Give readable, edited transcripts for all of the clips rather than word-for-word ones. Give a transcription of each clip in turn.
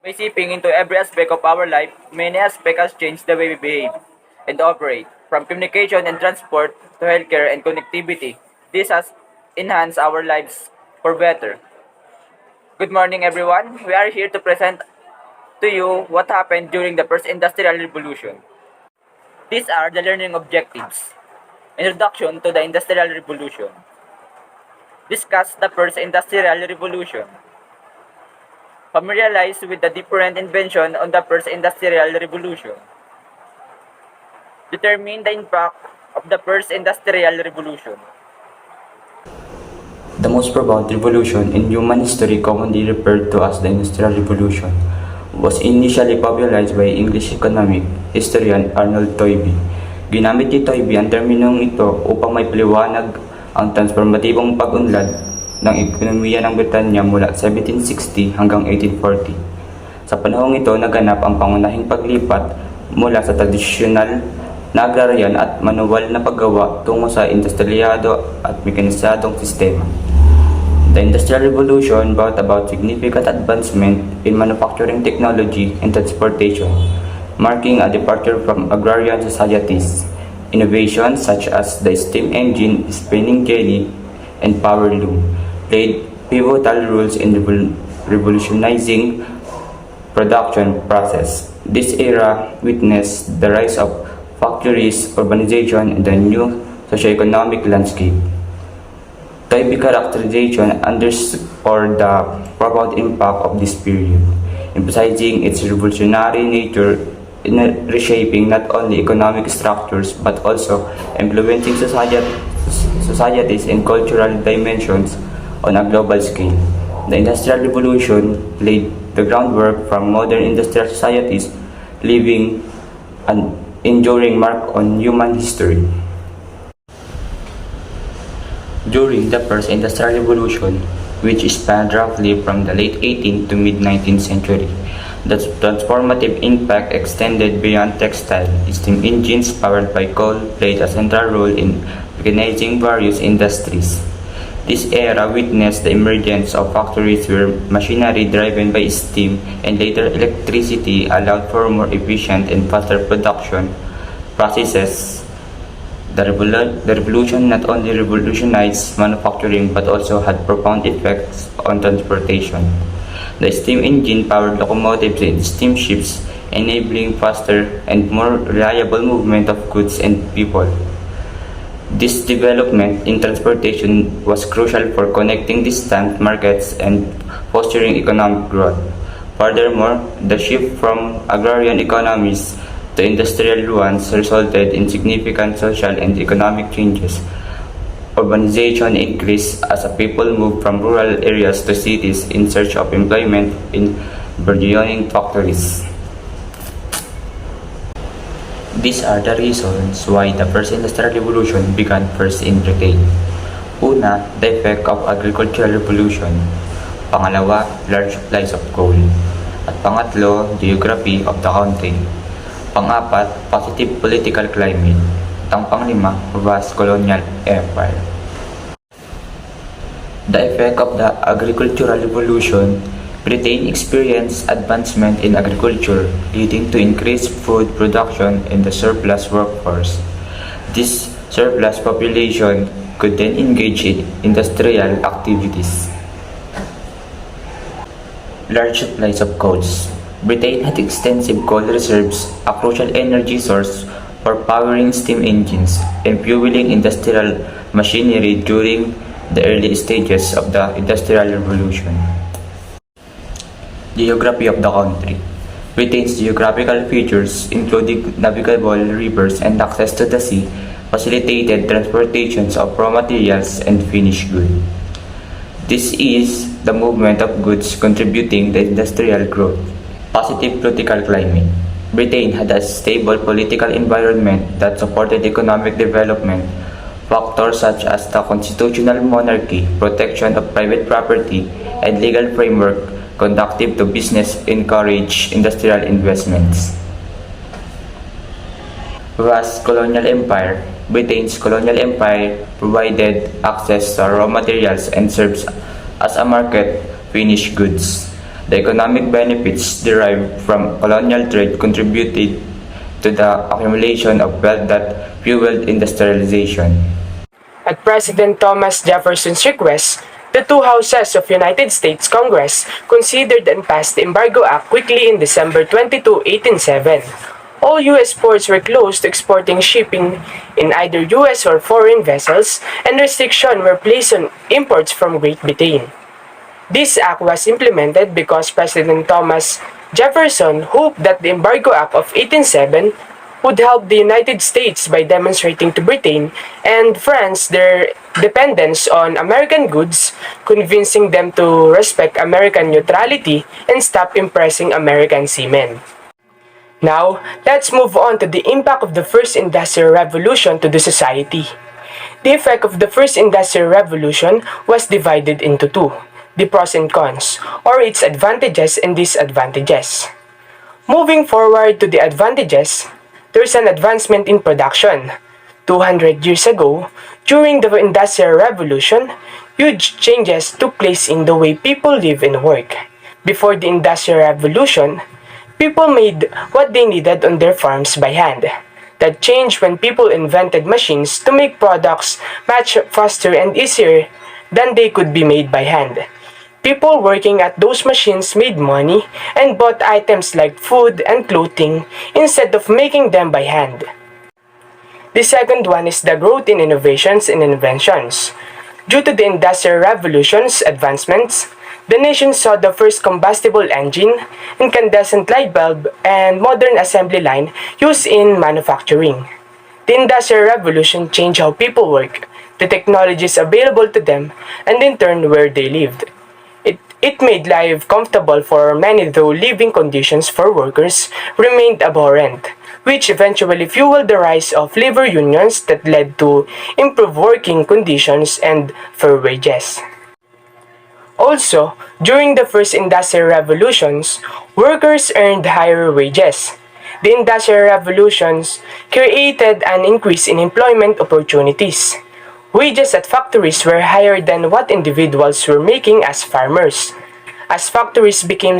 By seeping into every aspect of our life, many aspects has changed the way we behave and operate. From communication and transport to healthcare and connectivity, this has enhanced our lives for better. Good morning, everyone. We are here to present to you what happened during the first industrial revolution. These are the learning objectives. Introduction to the Industrial Revolution. Discuss the first industrial revolution. Familiarize with the different inventions on the first industrial revolution. Determine the impact of the first industrial revolution. The most profound revolution in human history, commonly referred to as the Industrial Revolution, was initially popularized by English economic historian Arnold Toynbee. Ginamit ni Toynbee ang terminong ito upang may paliwanag ang transformatibong pag-unlad ng ekonomiya ng Britanya mula 1760 hanggang 1840. Sa panahong ito, naganap ang pangunahing paglipat mula sa tradisyonal na agraryan at manuwal na paggawa tungo sa industrialyado at mekanisadong sistema. The Industrial Revolution brought about significant advancement in manufacturing technology and transportation, marking a departure from agrarian societies. Innovations such as the steam engine, spinning jenny, and power loom played pivotal roles in revolutionizing production process. This era witnessed the rise of factories, urbanization, and the new socioeconomic landscape. Toynbee's characterization underscored the profound impact of this period, emphasizing its revolutionary nature in reshaping not only economic structures but also influencing societies and cultural dimensions on a global scale. The Industrial Revolution laid the groundwork for modern industrial societies, leaving an enduring mark on human history. During the first Industrial Revolution, which spanned roughly from the late 18th to mid-19th century, the transformative impact extended beyond textile. Steam engines powered by coal played a central role in mechanizing various industries. This era witnessed the emergence of factories where machinery driven by steam and later electricity allowed for more efficient and faster production processes. The revolution not only revolutionized manufacturing but also had profound effects on transportation. The steam engine-powered locomotives and steamships, enabling faster and more reliable movement of goods and people. This development in transportation was crucial for connecting distant markets and fostering economic growth. Furthermore, the shift from agrarian economies to industrial ones resulted in significant social and economic changes. Urbanization increased as people moved from rural areas to cities in search of employment in burgeoning factories. These are the reasons why the first industrial revolution began first in Britain. Una, the effect of agricultural revolution. Pangalawa, large supplies of coal. At pangatlo, geography of the country. Pang-apat, positive political climate. At ang panglima, vast colonial empire. The effect of the agricultural revolution. Britain experienced advancement in agriculture, leading to increased food production and the surplus workforce. This surplus population could then engage in industrial activities. Large supplies of coals. Britain had extensive coal reserves, a crucial energy source for powering steam engines and fueling industrial machinery during the early stages of the Industrial Revolution. Geography of the country. Britain's geographical features, including navigable rivers and access to the sea, facilitated transportations of raw materials and finished goods. This is the movement of goods contributing to industrial growth. Positive political climate. Britain had a stable political environment that supported economic development. Factors such as the constitutional monarchy, protection of private property, and legal framework conducive to business encourage industrial investments. Vast colonial empire. Britain's colonial empire provided access to raw materials and serves as a market for finished goods. The economic benefits derived from colonial trade contributed to the accumulation of wealth that fueled industrialization. At President Thomas Jefferson's request, the two houses of United States Congress considered and passed the Embargo Act quickly in December 22, 1807. All U.S. ports were closed to exporting shipping in either U.S. or foreign vessels, and restrictions were placed on imports from Great Britain. This act was implemented because President Thomas Jefferson hoped that the Embargo Act of 1807 would help the United States by demonstrating to Britain and France their dependence on American goods, convincing them to respect American neutrality and stop impressing American seamen. Now, let's move on to the impact of the First Industrial Revolution to the society. The effect of the First Industrial Revolution was divided into two: the pros and cons, or its advantages and disadvantages. Moving forward to the advantages, there is an advancement in production. 200 years ago, during the Industrial Revolution, huge changes took place in the way people live and work. Before the Industrial Revolution, people made what they needed on their farms by hand. That changed when people invented machines to make products much faster and easier than they could be made by hand. People working at those machines made money and bought items like food and clothing instead of making them by hand. The second one is the growth in innovations and inventions. Due to the Industrial Revolution's advancements, the nation saw the first combustible engine, incandescent light bulb, and modern assembly line used in manufacturing. The Industrial Revolution changed how people work, the technologies available to them, and in turn where they lived. It made life comfortable for many, though living conditions for workers remained abhorrent, which eventually fueled the rise of labor unions that led to improved working conditions and fair wages. Also, during the first industrial revolutions, workers earned higher wages. The industrial revolutions created an increase in employment opportunities. Wages at factories were higher than what individuals were making as farmers. As factories became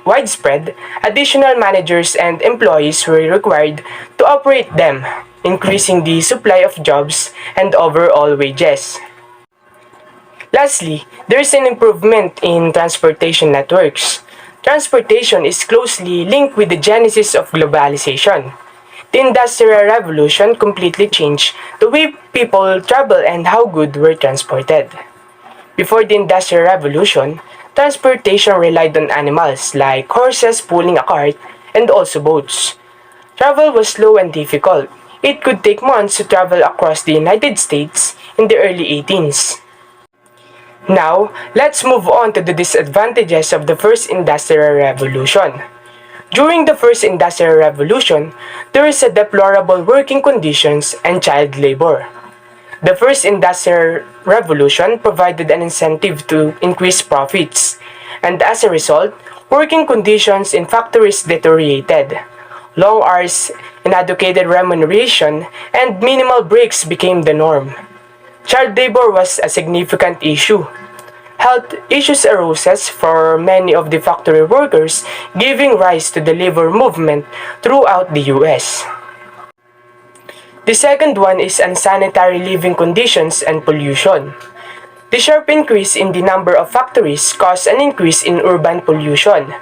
widespread, additional managers and employees were required to operate them, increasing the supply of jobs and overall wages. Lastly, there is an improvement in transportation networks. Transportation is closely linked with the genesis of globalization. The Industrial Revolution completely changed the way people travel and how goods were transported. Before the Industrial Revolution, transportation relied on animals like horses pulling a cart and also boats. Travel was slow and difficult. It could take months to travel across the United States in the early 18s. Now, let's move on to the disadvantages of the first Industrial Revolution. During the first Industrial Revolution, there is a deplorable working conditions and child labor. The first Industrial Revolution provided an incentive to increase profits, and as a result, working conditions in factories deteriorated. Long hours, inadequate remuneration, and minimal breaks became the norm. Child labor was a significant issue. Health issues arose for many of the factory workers, giving rise to the labor movement throughout the US. The second one is unsanitary living conditions and pollution. The sharp increase in the number of factories caused an increase in urban pollution.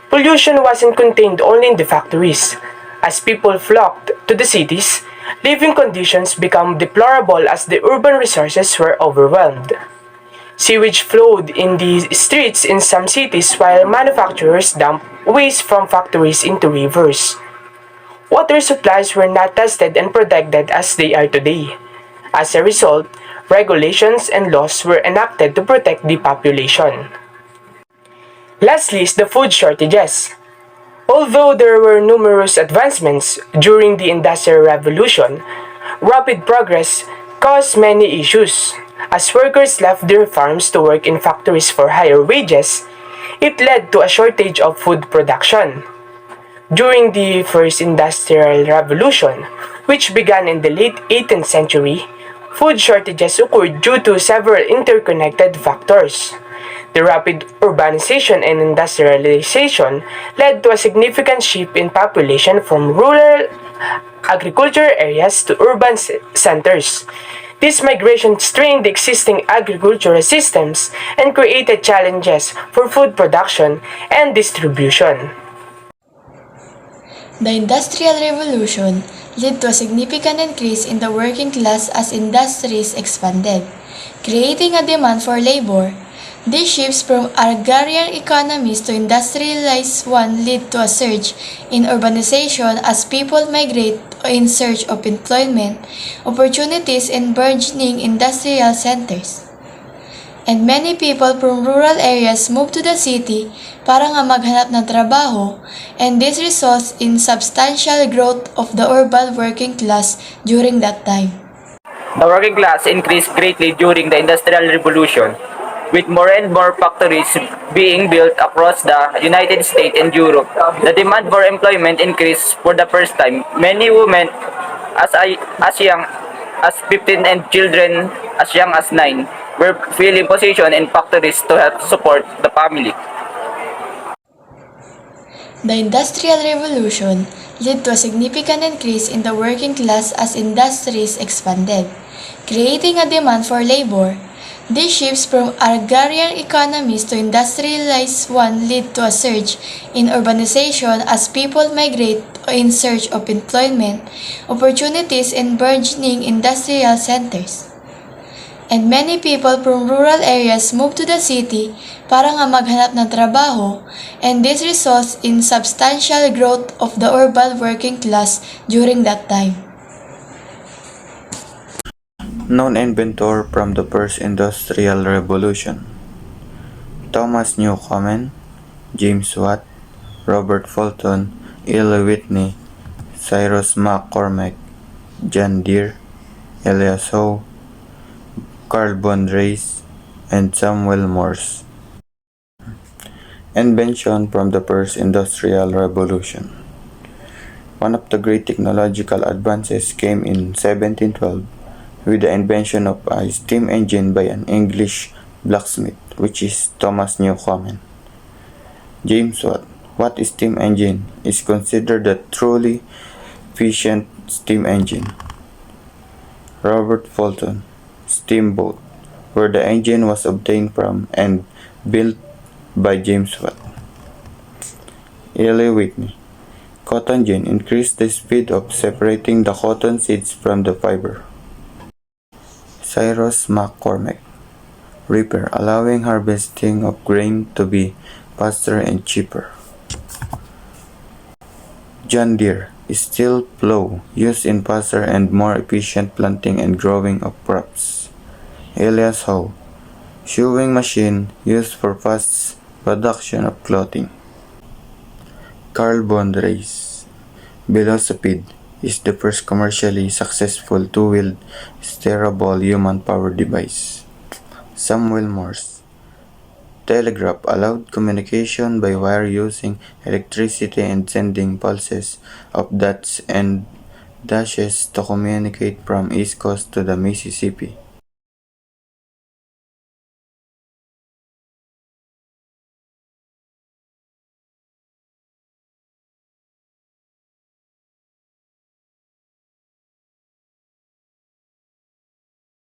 Pollution wasn't contained only in the factories. As people flocked to the cities, living conditions became deplorable as the urban resources were overwhelmed. Sewage flowed in the streets in some cities while manufacturers dumped waste from factories into rivers. Water supplies were not tested and protected as they are today. As a result, regulations and laws were enacted to protect the population. Lastly is the food shortages. Although there were numerous advancements during the Industrial Revolution, rapid progress caused many issues. As workers left their farms to work in factories for higher wages, it led to a shortage of food production. During the First Industrial Revolution, which began in the late 18th century, food shortages occurred due to several interconnected factors. The rapid urbanization and industrialization led to a significant shift in population from rural agriculture areas to urban centers. This migration strained the existing agricultural systems and created challenges for food production and distribution. The Industrial Revolution led to a significant increase in the working class as industries expanded, creating a demand for labor. These shifts from agrarian economies to industrialized one led to a surge in urbanization as people migrate in search of employment opportunities in burgeoning industrial centers. And many people from rural areas move to the city para nga maghanap ng trabaho, and this results in substantial growth of the urban working class during that time. The working class increased greatly during the Industrial Revolution, with more and more factories being built across the United States and Europe. The demand for employment increased for the first time. Many women as young as 15 and children as young as 9 were filling positions in factories to help support the family. The Industrial Revolution led to a significant increase in the working class as industries expanded, creating a demand for labor. These shifts from agrarian economies to industrialized one led to a surge in urbanization as people migrate in search of employment opportunities in burgeoning industrial centers. And many people from rural areas move to the city para nga maghanap ng trabaho, and this results in substantial growth of the urban working class during that time. Known inventor from the first industrial revolution: Thomas Newcomen, James Watt, Robert Fulton, Eli Whitney, Cyrus McCormick, John Deere, Elias Howe, Carl von Reis, and Samuel Morse. Invention from the first industrial revolution. One of the great technological advances came in 1712 with the invention of a steam engine by an English blacksmith, which is Thomas Newcomen. James Watt, what is steam engine, is considered a truly efficient steam engine. Robert Fulton, steamboat, where the engine was obtained from and built by James Watt. Eli Whitney, cotton gin increased the speed of separating the cotton seeds from the fiber. Cyrus McCormick, reaper, allowing harvesting of grain to be faster and cheaper. John Deere, steel plow used in faster and more efficient planting and growing of crops. Elias Howe, sewing machine used for fast production of clothing. Carl von Reis, velocipede, is the first commercially successful two-wheeled steerable human-powered device. Samuel Morse, telegraph, allowed communication by wire using electricity and sending pulses of dots and dashes to communicate from East Coast to the Mississippi.